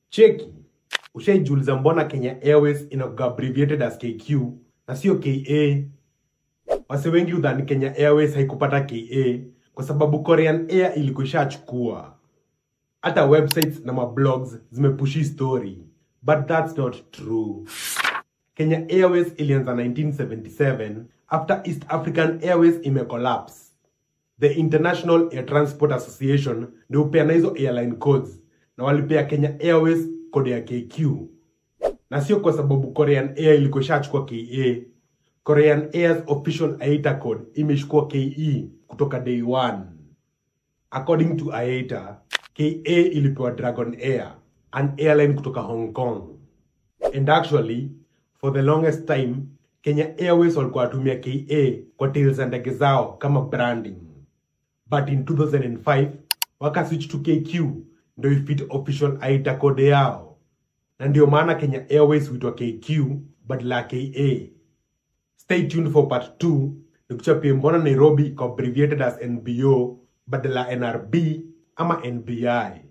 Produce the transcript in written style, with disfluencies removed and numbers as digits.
Cheki, ushaijiuliza mbona Kenya Airways inakuwa abbreviated as KQ na sio KA? Wase wengi udhani Kenya Airways haikupata KA kwa sababu Korean Air ilikushachukua. Hata websites na mablogs zimepushi story, but that's not true. Kenya Airways ilianza 1977 after East African Airways imecollapse. The International Air Transport Association ndio hupeana hizo airline codes na walipea Kenya Airways kode ya KQ. Na sio kwa sababu Korean Air ilikushachukua KA. Korean Air's official IATA code imeshukua KE kutoka day one. According to IATA, KA ilipewa Dragon Air, an airline kutoka Hong Kong. And actually, for the longest time, Kenya Airways walikuwa watumia KA kwa tails za ndege zao kama branding. But in 2005, waka switch to KQ ndio ifit official IATA code yao. Na ndio maana Kenya Airways huitwa KQ badala ya KA. Stay tuned for part 2, nikuchapie mbona Nairobi iko abbreviated as NBO badala NRB ama NBI.